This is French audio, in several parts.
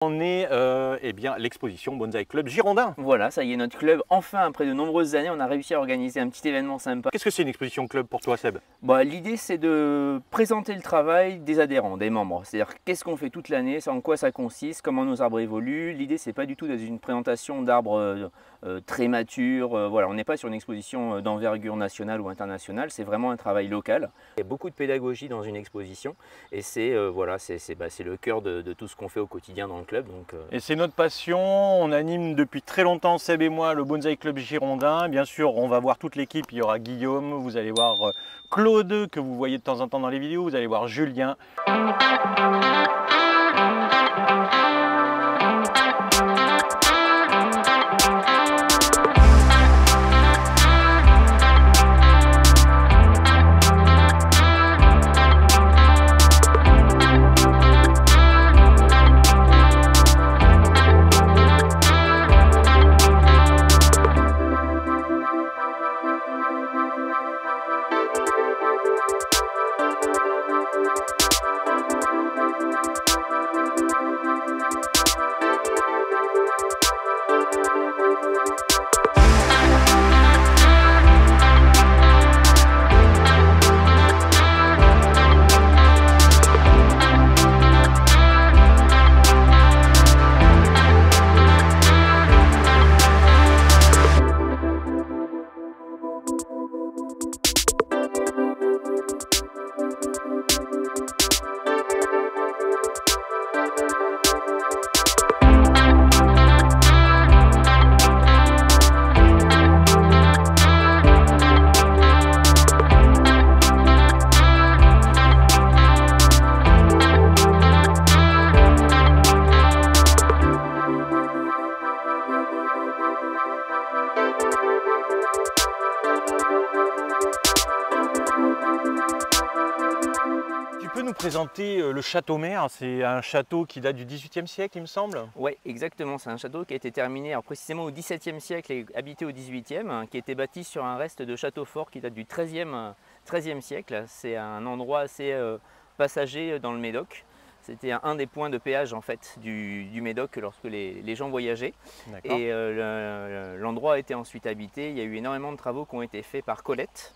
On est eh bien l'exposition Bonsaï Club Girondin. Voilà, ça y est, notre club, enfin, après de nombreuses années, on a réussi à organiser un petit événement sympa. Qu'est-ce que c'est une exposition club pour toi, Seb? L'idée, c'est de présenter le travail des adhérents, des membres. C'est-à-dire, qu'est-ce qu'on fait toute l'année, en quoi ça consiste, comment nos arbres évoluent. L'idée, c'est pas du tout d'être une présentation d'arbres très matures. Voilà, on n'est pas sur une exposition d'envergure nationale ou internationale, c'est vraiment un travail local. Il y a beaucoup de pédagogie dans une exposition et c'est voilà, c'est le cœur de tout ce qu'on fait au quotidien dans le club. Donc, Et c'est notre passion, on anime depuis très longtemps, Seb et moi, le Bonsaï Club Girondin. Bien sûr, on va voir toute l'équipe, il y aura Guillaume, vous allez voir Claude, que vous voyez de temps en temps dans les vidéos, vous allez voir Julien. Tu peux nous présenter le château mère? C'est un château qui date du XVIIIe siècle, il me semble. Oui, exactement. C'est un château qui a été terminé précisément au XVIIe siècle et habité au XVIIIe, qui a été bâti sur un reste de château fort qui date du XIIIe siècle. C'est un endroit assez passager dans le Médoc. C'était un des points de péage en fait du Médoc lorsque les gens voyageaient. Et l'endroit a été ensuite habité. Il y a eu énormément de travaux qui ont été faits par Colette,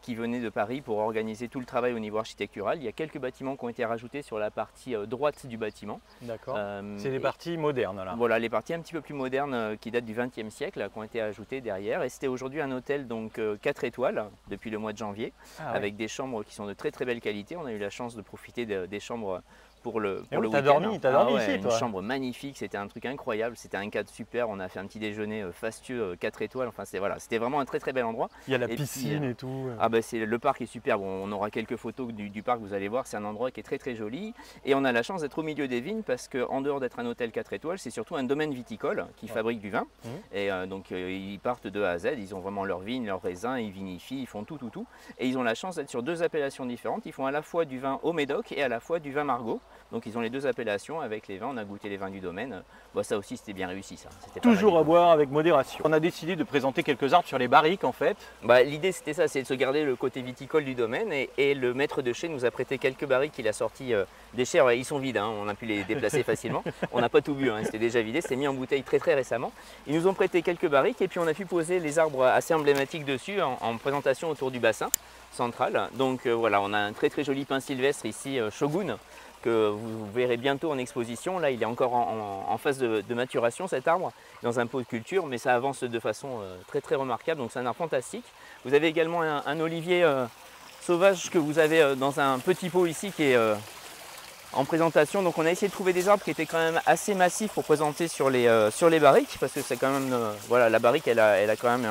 qui venait de Paris pour organiser tout le travail au niveau architectural. Il y a quelques bâtiments qui ont été rajoutés sur la partie droite du bâtiment. D'accord. C'est les parties modernes là. Voilà, les parties un petit peu plus modernes qui datent du XXe siècle qui ont été ajoutées derrière. Et c'était aujourd'hui un hôtel donc 4 étoiles depuis le mois de janvier, avec des chambres qui sont de très belle qualité. On a eu la chance de profiter des chambres pour le week-end. T'as dormi ici, toi? Une chambre magnifique, c'était un truc incroyable, c'était un cadre super. On a fait un petit déjeuner fastueux 4 étoiles. Enfin, c'était vraiment un très bel endroit. Il y a la piscine et tout. Le parc est super. Bon, on aura quelques photos du parc, vous allez voir, c'est un endroit qui est très joli. Et on a la chance d'être au milieu des vignes parce qu'en dehors d'être un hôtel 4 étoiles, c'est surtout un domaine viticole qui fabrique du vin. Et donc ils partent de A à Z, ils ont vraiment leurs vignes, leurs raisins, ils vinifient, ils font tout. Et ils ont la chance d'être sur deux appellations différentes. Ils font à la fois du vin au Médoc et à la fois du vin Margaux. Donc ils ont les deux appellations avec les vins, on a goûté les vins du domaine. Ça aussi c'était bien réussi ça. Toujours à boire avec modération. On a décidé de présenter quelques arbres sur les barriques en fait. L'idée c'était ça, c'est de se garder le côté viticole du domaine et le maître de chai nous a prêté quelques barriques qu'il a sorti des chais. Ils sont vides, on a pu les déplacer facilement. On n'a pas tout bu, c'était déjà vidé, c'était mis en bouteille très récemment. Ils nous ont prêté quelques barriques et puis on a pu poser les arbres assez emblématiques dessus en présentation autour du bassin central. Donc voilà, on a un très joli pin sylvestre ici, Shogun, que vous verrez bientôt en exposition. Là, il est encore en phase de maturation cet arbre, dans un pot de culture, mais ça avance de façon très remarquable, donc c'est un arbre fantastique. Vous avez également un olivier sauvage que vous avez dans un petit pot ici qui est en présentation. Donc on a essayé de trouver des arbres qui étaient quand même assez massifs pour présenter sur les barriques, parce que c'est quand même, voilà, la barrique elle a quand même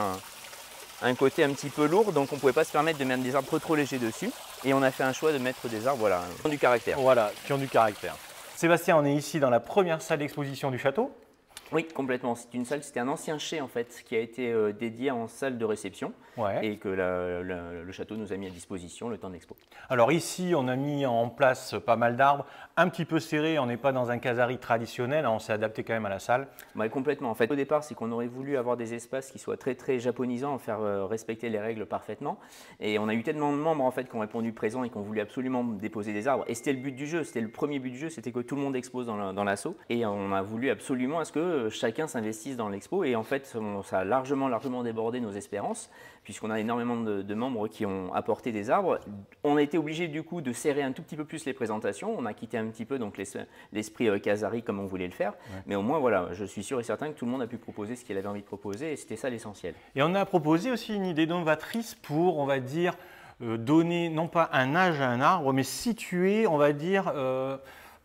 un côté un petit peu lourd, donc on ne pouvait pas se permettre de mettre des arbres trop légers dessus. Et on a fait un choix de mettre des arbres qui ont du caractère. Voilà, qui ont du caractère. Sébastien, on est ici dans la première salle d'exposition du château. Oui, complètement. C'est une salle, c'était un ancien chai en fait, qui a été dédié en salle de réception Ouais. et que le château nous a mis à disposition le temps de l'expo. Alors ici, on a mis en place pas mal d'arbres, un petit peu serrés, on n'est pas dans un casari traditionnel, hein, on s'est adapté quand même à la salle. Ouais, complètement. En fait, au départ, c'est qu'on aurait voulu avoir des espaces qui soient très très japonisants, faire respecter les règles parfaitement. Et on a eu tellement de membres en fait qui ont répondu présent et qui ont voulu absolument déposer des arbres. Et c'était le but du jeu, c'était le premier but du jeu, c'était que tout le monde expose dans l'assaut. Et on a voulu absolument à ce que chacun s'investisse dans l'expo. Et en fait, ça a largement débordé nos espérances, puisqu'on a énormément de membres qui ont apporté des arbres. On a été obligé du coup de serrer un tout petit peu plus les présentations. On a quitté un petit peu donc l'esprit casari comme on voulait le faire. Ouais. Mais au moins, voilà, je suis sûr et certain que tout le monde a pu proposer ce qu'il avait envie de proposer et c'était ça l'essentiel. Et on a proposé aussi une idée novatrice pour, on va dire, donner non pas un âge à un arbre, mais situer, on va dire,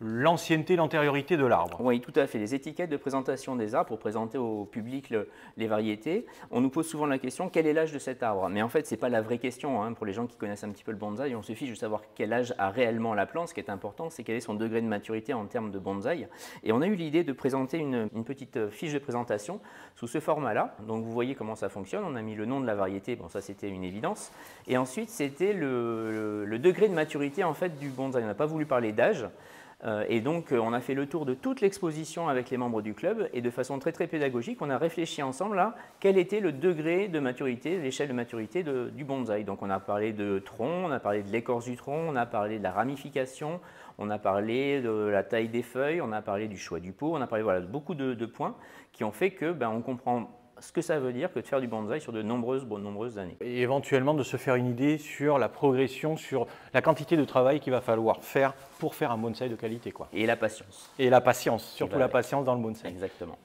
l'ancienneté, l'antériorité de l'arbre. Oui, tout à fait. Les étiquettes de présentation des arbres pour présenter au public les variétés. On nous pose souvent la question, quel est l'âge de cet arbre? Mais en fait, ce n'est pas la vraie question. Hein. Pour les gens qui connaissent un petit peu le bonsaï, on se fiche de savoir quel âge a réellement la plante. Ce qui est important, c'est quel est son degré de maturité en termes de bonsaï. Et on a eu l'idée de présenter une petite fiche de présentation sous ce format-là. Donc vous voyez comment ça fonctionne. On a mis le nom de la variété, bon ça c'était une évidence. Et ensuite, c'était le degré de maturité en fait, du bonsaï. On n'a pas voulu parler d'âge. Et donc, on a fait le tour de toute l'exposition avec les membres du club et de façon très très pédagogique, on a réfléchi ensemble à quel était le degré de maturité, l'échelle de maturité du bonsaï. Donc, on a parlé de tronc, on a parlé de l'écorce du tronc, on a parlé de la ramification, on a parlé de la taille des feuilles, on a parlé du choix du pot, on a parlé voilà, de beaucoup de points qui ont fait que on comprend ce que ça veut dire que de faire du bonsaï sur de nombreuses années. Et éventuellement de se faire une idée sur la progression, sur la quantité de travail qu'il va falloir faire pour faire un bonsaï de qualité, quoi. Et la patience. Et la patience, surtout la patience dans le bonsaï. Exactement.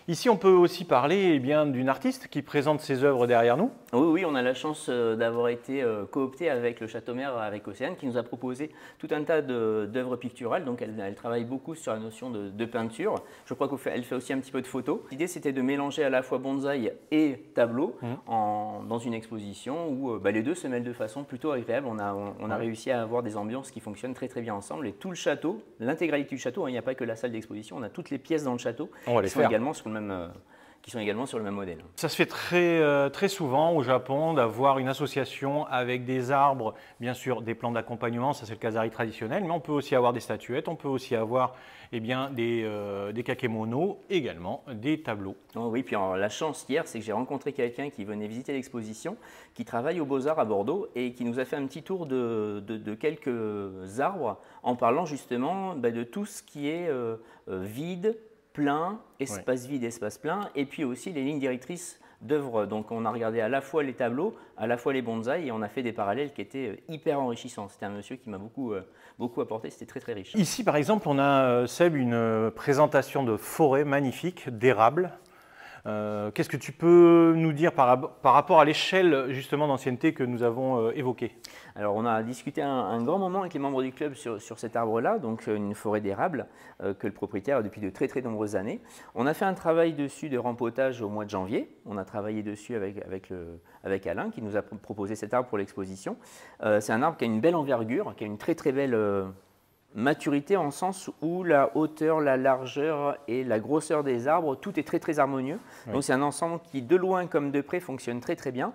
Ici, on peut aussi parler d'une artiste qui présente ses œuvres derrière nous. Oui, on a la chance d'avoir été coopté avec le Château-Mère, avec Océane, qui nous a proposé tout un tas d'œuvres picturales. Donc, elle travaille beaucoup sur la notion de peinture. Je crois qu'elle fait aussi un petit peu de photos. L'idée, c'était de mélanger à la fois bonsaï et tableau dans une exposition où les deux se mêlent de façon plutôt agréable. On a réussi à avoir des ambiances qui fonctionnent très très bien ensemble. Et tout le château, l'intégralité du château, il n'y a pas que la salle d'exposition, on a toutes les pièces dans le château qui sont également sur le même modèle. Ça se fait très souvent au Japon d'avoir une association avec des arbres, bien sûr des plants d'accompagnement, ça c'est le kasari traditionnel, mais on peut aussi avoir des statuettes, on peut aussi avoir des kakemonos, également des tableaux. Oh oui, puis alors, la chance hier, c'est que j'ai rencontré quelqu'un qui venait visiter l'exposition, qui travaille aux Beaux-Arts à Bordeaux et qui nous a fait un petit tour de quelques arbres en parlant justement de tout ce qui est vide, plein, espace vide, espace plein, et puis aussi les lignes directrices d'œuvres. Donc on a regardé à la fois les tableaux, à la fois les bonsaïs, et on a fait des parallèles qui étaient hyper enrichissants. C'était un monsieur qui m'a beaucoup apporté, c'était très très riche. Ici par exemple, on a, Seb, une présentation de forêt magnifique, d'érable. Qu'est-ce que tu peux nous dire par rapport à l'échelle justement d'ancienneté que nous avons évoquée? Alors on a discuté un grand moment avec les membres du club sur cet arbre-là, donc une forêt d'érable que le propriétaire a depuis de très très nombreuses années. On a fait un travail dessus de rempotage au mois de janvier. On a travaillé dessus avec Alain qui nous a proposé cet arbre pour l'exposition. C'est un arbre qui a une belle envergure, qui a une très très belle maturité en sens où la hauteur, la largeur et la grosseur des arbres, tout est très très harmonieux. Oui. Donc c'est un ensemble qui de loin comme de près fonctionne très très bien.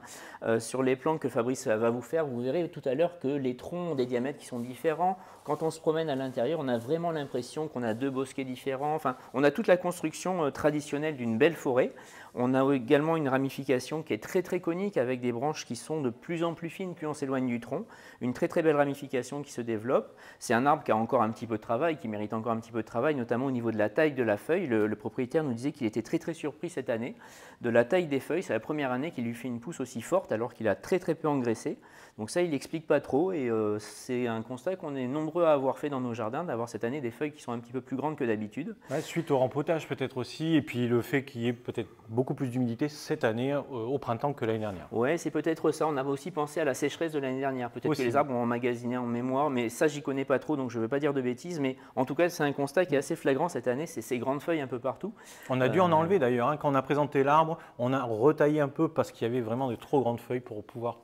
Sur les plans que Fabrice va vous faire, vous verrez tout à l'heure que les troncs ont des diamètres qui sont différents. Quand on se promène à l'intérieur, on a vraiment l'impression qu'on a deux bosquets différents. Enfin, on a toute la construction traditionnelle d'une belle forêt. On a également une ramification qui est très très conique avec des branches qui sont de plus en plus fines plus on s'éloigne du tronc. Une très très belle ramification qui se développe. C'est un arbre qui a encore un petit peu de travail, qui mérite encore un petit peu de travail, notamment au niveau de la taille de la feuille. Le propriétaire nous disait qu'il était très très surpris cette année de la taille des feuilles. C'est la première année qu'il lui fait une pousse aussi forte alors qu'il a très très peu engraissé. Donc ça, il n'explique pas trop et c'est un constat qu'on est nombreux à avoir fait dans nos jardins, d'avoir cette année des feuilles qui sont un petit peu plus grandes que d'habitude. Ouais, suite au rempotage peut-être aussi, et puis le fait qu'il y ait peut-être beaucoup plus d'humidité cette année au printemps que l'année dernière. Oui, c'est peut-être ça. On avait aussi pensé à la sécheresse de l'année dernière. Peut-être que les arbres ont emmagasiné en mémoire, mais ça, j'y connais pas trop, donc je ne veux pas dire de bêtises. Mais en tout cas, c'est un constat qui est assez flagrant cette année, c'est ces grandes feuilles un peu partout. On a dû en enlever d'ailleurs. Hein. Quand on a présenté l'arbre, on a retaillé un peu parce qu'il y avait vraiment de trop grandes feuilles pour pouvoir,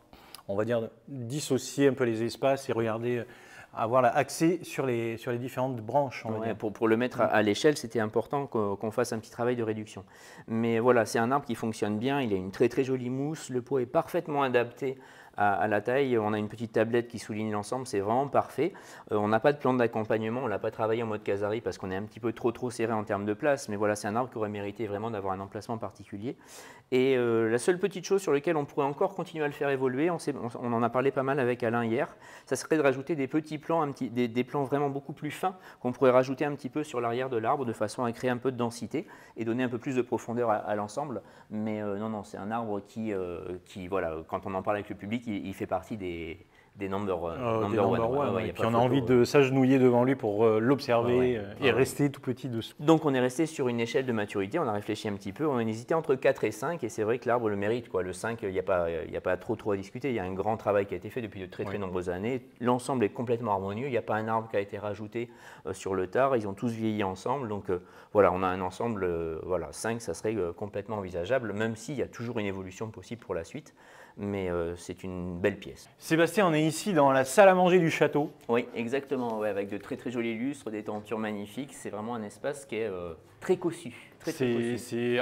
on va dire, dissocier un peu les espaces et regarder avoir accès sur les différentes branches. On va dire. Pour le mettre à l'échelle, c'était important qu'on fasse un petit travail de réduction. Mais voilà, c'est un arbre qui fonctionne bien, il a une très très jolie mousse, le pot est parfaitement adapté à la taille. On a une petite tablette qui souligne l'ensemble, c'est vraiment parfait. On n'a pas de plan d'accompagnement, on ne l'a pas travaillé en mode casari parce qu'on est un petit peu trop serré en termes de place, mais voilà, c'est un arbre qui aurait mérité vraiment d'avoir un emplacement particulier. Et la seule petite chose sur laquelle on pourrait encore continuer à le faire évoluer, on en a parlé pas mal avec Alain hier, ça serait de rajouter des petits plans, des plans vraiment beaucoup plus fins qu'on pourrait rajouter un petit peu sur l'arrière de l'arbre de façon à créer un peu de densité et donner un peu plus de profondeur à l'ensemble. Mais non, c'est un arbre qui, voilà, quand on en parle avec le public, il fait partie des number one. Et puis on a envie de s'agenouiller devant lui pour l'observer et rester tout petit dessous. Donc on est resté sur une échelle de maturité, on a réfléchi un petit peu, on a hésité entre 4 et 5 et c'est vrai que l'arbre le mérite, quoi. Le 5, il n'y a pas trop à discuter, il y a un grand travail qui a été fait depuis de très nombreuses années, l'ensemble est complètement harmonieux, il n'y a pas un arbre qui a été rajouté sur le tard, ils ont tous vieilli ensemble, donc voilà, on a un ensemble, 5 ça serait complètement envisageable, même s'il y a toujours une évolution possible pour la suite. Mais c'est une belle pièce. Sébastien, on est ici dans la salle à manger du château. Oui, exactement, ouais, avec de très jolis lustres, des tentures magnifiques. C'est vraiment un espace qui est très cossu.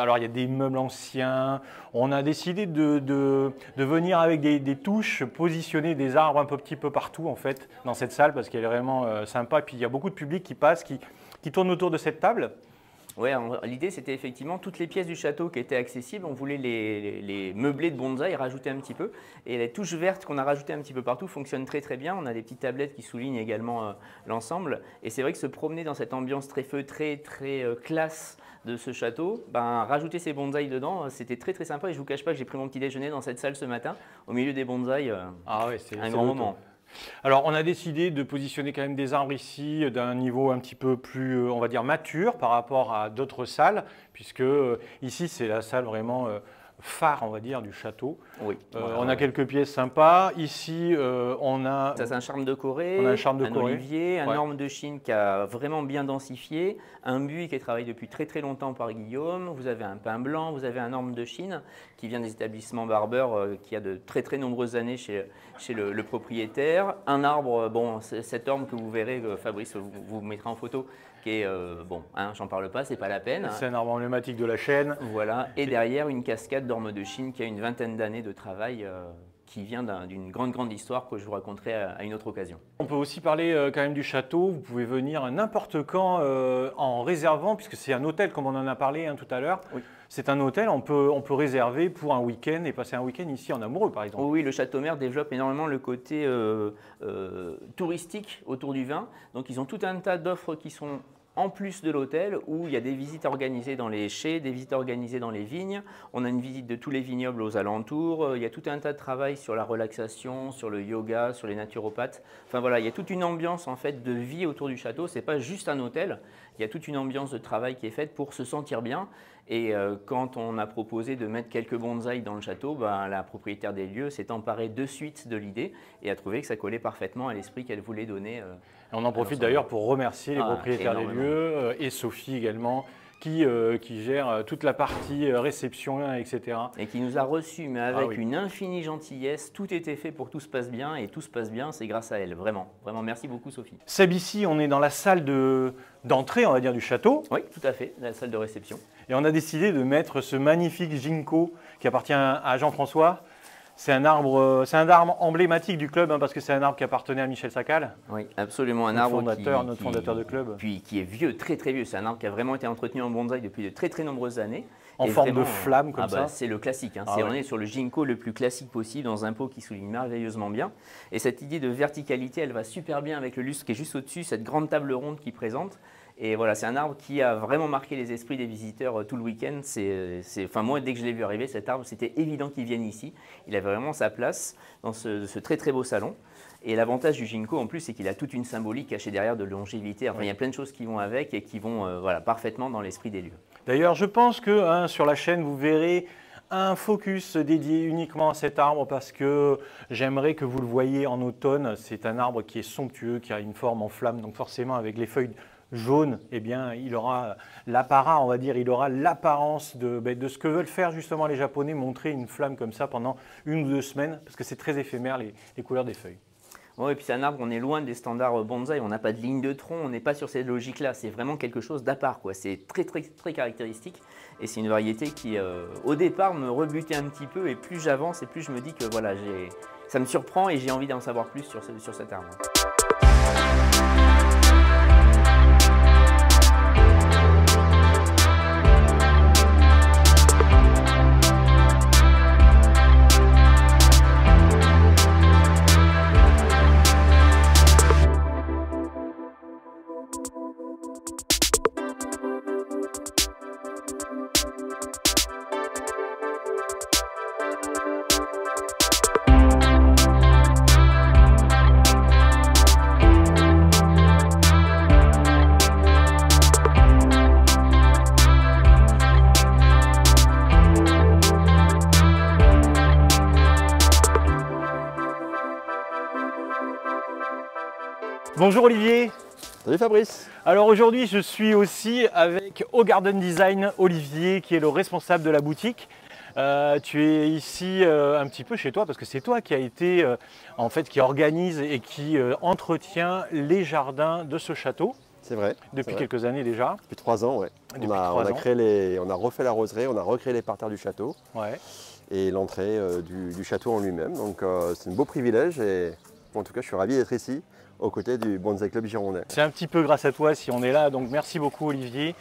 Alors, il y a des meubles anciens. On a décidé de venir avec des touches, positionner des arbres un petit peu partout en fait dans cette salle parce qu'elle est vraiment sympa. Et puis, il y a beaucoup de public qui passe, qui tourne autour de cette table. Ouais, l'idée c'était effectivement toutes les pièces du château qui étaient accessibles, on voulait les meubler de bonsaï et rajouter un petit peu. Et les touches vertes qu'on a rajoutées un petit peu partout fonctionnent très bien. On a des petites tablettes qui soulignent également l'ensemble. Et c'est vrai que se promener dans cette ambiance très feutrée, très classe de ce château, rajouter ces bonsaïs dedans, c'était très sympa. Et je ne vous cache pas que j'ai pris mon petit déjeuner dans cette salle ce matin, au milieu des bonsaïs, c'est un grand moment. Alors, on a décidé de positionner quand même des arbres ici d'un niveau un petit peu plus, on va dire, mature par rapport à d'autres salles, puisque ici, c'est la salle vraiment phare, on va dire, du château. Oui. On a quelques pièces sympas. Ici, on a… Ça, c'est un charme de Corée, on a un olivier, un orme de Chine qui a vraiment bien densifié, un buis qui est travaillé depuis très longtemps par Guillaume, vous avez un pin blanc, vous avez un orme de Chine qui vient des établissements Barber qui a de très nombreuses années chez le propriétaire. Un arbre, bon, cet orme que vous verrez, Fabrice vous mettra en photo, qui est, j'en parle pas, c'est pas la peine. C'est un arbre emblématique de la chaîne. Voilà, et derrière une cascade d'orme de Chine qui a une vingtaine d'années de travail qui vient d'une grande histoire que je vous raconterai à une autre occasion. On peut aussi parler quand même du château. Vous pouvez venir n'importe quand en réservant, puisque c'est un hôtel comme on en a parlé tout à l'heure. Oui. C'est un hôtel, on peut réserver pour un week-end et passer un week-end ici en amoureux par exemple. Oui, le Châteaumer développe énormément le côté touristique autour du vin. Donc ils ont tout un tas d'offres qui sont en plus de l'hôtel où il y a des visites organisées dans les chais, des visites organisées dans les vignes. On a une visite de tous les vignobles aux alentours. Il y a tout un tas de travail sur la relaxation, sur le yoga, sur les naturopathes. Enfin voilà, il y a toute une ambiance en fait de vie autour du château. C'est pas juste un hôtel. Il y a toute une ambiance de travail qui est faite pour se sentir bien. Et quand on a proposé de mettre quelques bonsaïs dans le château, la propriétaire des lieux s'est emparée de suite de l'idée et a trouvé que ça collait parfaitement à l'esprit qu'elle voulait donner. On en profite d'ailleurs pour remercier les propriétaires des lieux et Sophie également, qui gère toute la partie réception, etc. Et qui nous a reçus, mais avec une infinie gentillesse. Tout était fait pour que tout se passe bien, et tout se passe bien, c'est grâce à elle, vraiment. Vraiment, merci beaucoup Sophie. Seb, ici, on est dans la salle d'entrée, on va dire, du château. Oui, tout à fait, la salle de réception. Et on a décidé de mettre ce magnifique ginkgo qui appartient à Jean-François. C'est un arbre emblématique du club parce que c'est un arbre qui appartenait à Michel Sacal. Oui, absolument, un arbre notre fondateur de club. Puis qui est vieux, très vieux. C'est un arbre qui a vraiment été entretenu en bonsaï depuis de très nombreuses années. En forme de flamme comme ça. C'est le classique. On est sur le ginkgo le plus classique possible dans un pot qui souligne merveilleusement bien. Et cette idée de verticalité, elle va super bien avec le lustre qui est juste au-dessus, cette grande table ronde qui présente. Et voilà, c'est un arbre qui a vraiment marqué les esprits des visiteurs tout le week-end. Enfin, moi, dès que je l'ai vu arriver, cet arbre, c'était évident qu'il vienne ici. Il avait vraiment sa place dans ce très beau salon. Et l'avantage du ginkgo, en plus, c'est qu'il a toute une symbolique cachée derrière de longévité. Enfin, il y a plein de choses qui vont avec et qui vont parfaitement dans l'esprit des lieux. D'ailleurs, je pense que sur la chaîne, vous verrez un focus dédié uniquement à cet arbre parce que j'aimerais que vous le voyiez en automne. C'est un arbre qui est somptueux, qui a une forme en flamme, donc forcément avec les feuilles jaune, eh bien, il aura l'apparat, on va dire, il aura l'apparence de ce que veulent faire justement les Japonais, montrer une flamme comme ça pendant 1 ou 2 semaines, parce que c'est très éphémère les couleurs des feuilles. Oui, et puis c'est un arbre, on est loin des standards bonsaï, on n'a pas de ligne de tronc, on n'est pas sur cette logique-là. C'est vraiment quelque chose d'à part, quoi. C'est très, très, très caractéristique. Et c'est une variété qui, au départ, me rebutait un petit peu. Et plus j'avance, et plus je me dis que voilà, ça me surprend et j'ai envie d'en savoir plus sur cet arbre. Bonjour Olivier. Salut Fabrice. Alors aujourd'hui je suis aussi avec Au Garden Design Olivier qui est le responsable de la boutique. Tu es ici un petit peu chez toi parce que c'est toi qui a été en fait qui organise et qui entretient les jardins de ce château. C'est vrai. Depuis quelques années déjà. Depuis 3 ans, ouais. On a refait la roseraie, on a recréé les parterres du château. Ouais. Et l'entrée du château en lui-même. Donc c'est un beau privilège et en tout cas je suis ravi d'être ici aux côtés du Bonsaï Club Girondin. C'est un petit peu grâce à toi si on est là, donc merci beaucoup Olivier.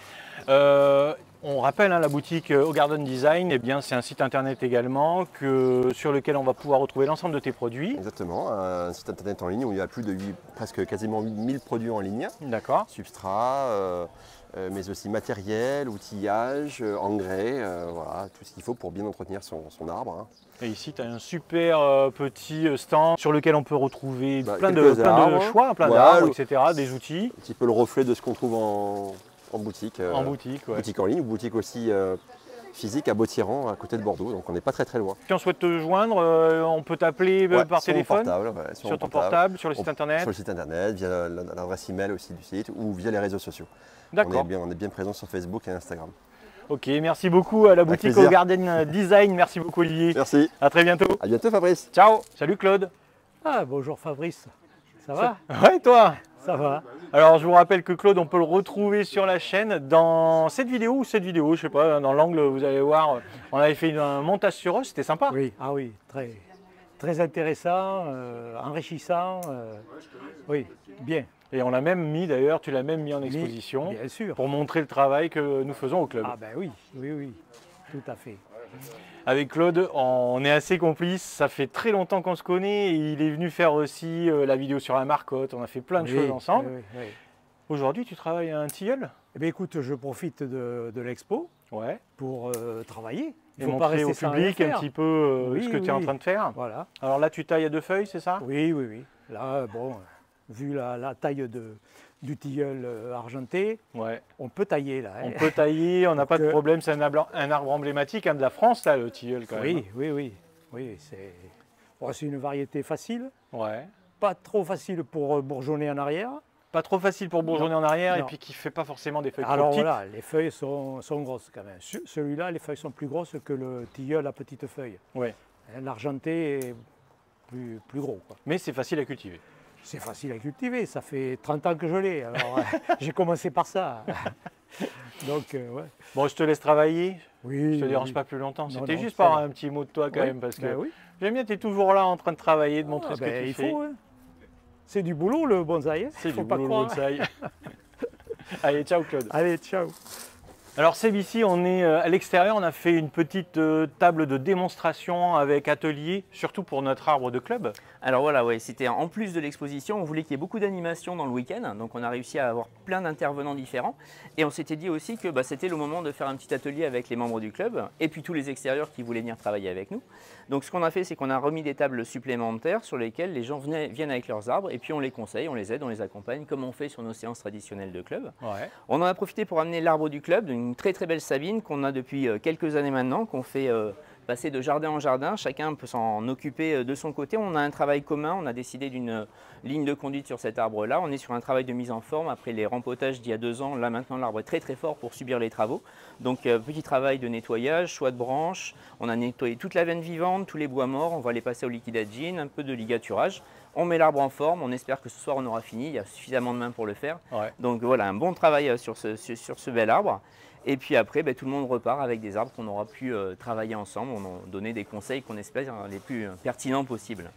On rappelle la boutique Au Garden Design, eh bien, c'est un site internet également sur lequel on va pouvoir retrouver l'ensemble de tes produits. Exactement, un site internet en ligne où il y a plus de presque quasiment 1000 produits en ligne. D'accord. Substrat, mais aussi matériel, outillage, engrais, voilà, tout ce qu'il faut pour bien entretenir son arbre. Hein. Et ici, tu as un super petit stand sur lequel on peut retrouver plein de choix, plein d'arbres, etc., des outils. Un petit peu le reflet de ce qu'on trouve en boutique. En boutique, ouais. Boutique en ligne, ou boutique aussi physique à Bautiran, à côté de Bordeaux, donc on n'est pas très loin. Si on souhaite te joindre, on peut t'appeler par téléphone, sur ton portable, sur le site internet. Sur le site internet, via l'adresse email aussi du site ou via les réseaux sociaux. D'accord. On est bien présent sur Facebook et Instagram. Ok, merci beaucoup à la boutique Au Garden Design. Merci beaucoup Olivier. Merci. À très bientôt. À bientôt Fabrice. Ciao. Salut Claude. Ah bonjour Fabrice. Ça va? Ouais, toi? Ça va. Alors je vous rappelle que Claude, on peut le retrouver sur la chaîne dans cette vidéo, je sais pas, dans l'angle, vous allez voir, on avait fait un montage sur eux, c'était sympa. Oui, ah oui, très intéressant, enrichissant, oui, bien. Et on l'a même mis d'ailleurs, tu l'as même mis en exposition, bien sûr, pour montrer le travail que nous faisons au club. Ah ben oui, tout à fait. Avec Claude, on est assez complices, ça fait très longtemps qu'on se connaît, et il est venu faire aussi la vidéo sur la marcotte, on a fait plein de choses ensemble. Oui. Aujourd'hui, tu travailles à un tilleul? Eh bien écoute, je profite de l'expo pour travailler. Et montrer au public un petit peu ce que tu es en train de faire. Voilà. Alors là, tu tailles à 2 feuilles, c'est ça? Oui. Là, bon, vu la taille du tilleul argenté, on peut tailler là. On peut tailler, on n'a pas de problème, c'est un arbre emblématique de la France, là, le tilleul quand même. Oui, c'est une variété facile, ouais. Pas trop facile pour bourgeonner en arrière. Pas trop facile pour bourgeonner en arrière et puis qui ne fait pas forcément des feuilles trop petites. Alors voilà, les feuilles sont grosses quand même. Celui-là, les feuilles sont plus grosses que le tilleul à petites feuilles. Ouais. L'argenté est plus gros, quoi. Mais c'est facile à cultiver. C'est facile à cultiver, ça fait 30 ans que je l'ai, alors j'ai commencé par ça. Donc, ouais. Bon, je te laisse travailler, oui, je te dérange pas plus longtemps. C'était juste par par un petit mot de toi quand même, parce que j'aime bien, tu es toujours là en train de travailler, de montrer ce que tu fais. Faut, hein. C'est du boulot le bonsaï, hein. C'est du boulot le bonsaï. Allez, ciao Claude. Allez, ciao. Alors Seb, ici on est à l'extérieur, on a fait une petite table de démonstration avec atelier, surtout pour notre arbre de club. Alors voilà, c'était en plus de l'exposition, on voulait qu'il y ait beaucoup d'animations dans le week-end, donc on a réussi à avoir plein d'intervenants différents. Et on s'était dit aussi que c'était le moment de faire un petit atelier avec les membres du club et puis tous les extérieurs qui voulaient venir travailler avec nous. Donc ce qu'on a fait, c'est qu'on a remis des tables supplémentaires sur lesquelles les gens viennent avec leurs arbres et puis on les conseille, on les aide, on les accompagne comme on fait sur nos séances traditionnelles de club. Ouais. On en a profité pour amener l'arbre du club, une très belle Sabine qu'on a depuis quelques années maintenant, qu'on fait passer de jardin en jardin, chacun peut s'en occuper de son côté. On a un travail commun, on a décidé d'une ligne de conduite sur cet arbre-là. On est sur un travail de mise en forme après les rempotages d'il y a 2 ans. Là maintenant l'arbre est très fort pour subir les travaux. Donc petit travail de nettoyage, choix de branches. On a nettoyé toute la veine vivante, tous les bois morts, on va les passer au liquide agine, un peu de ligaturage. On met l'arbre en forme, on espère que ce soir on aura fini, il y a suffisamment de main pour le faire. Ouais. Donc voilà, un bon travail sur ce bel arbre. Et puis après, tout le monde repart avec des arbres qu'on aura pu travailler ensemble, on a donné des conseils qu'on espère les plus pertinents possibles.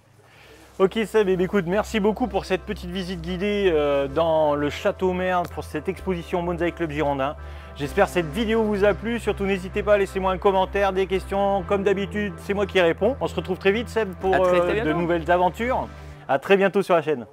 Ok Seb, écoute, merci beaucoup pour cette petite visite guidée dans le Château Merne, pour cette exposition Bonsaï Club Girondin. J'espère que cette vidéo vous a plu, surtout n'hésitez pas à laisser moi un commentaire, des questions, comme d'habitude, c'est moi qui réponds. On se retrouve très vite Seb pour très de nouvelles aventures. À très bientôt sur la chaîne.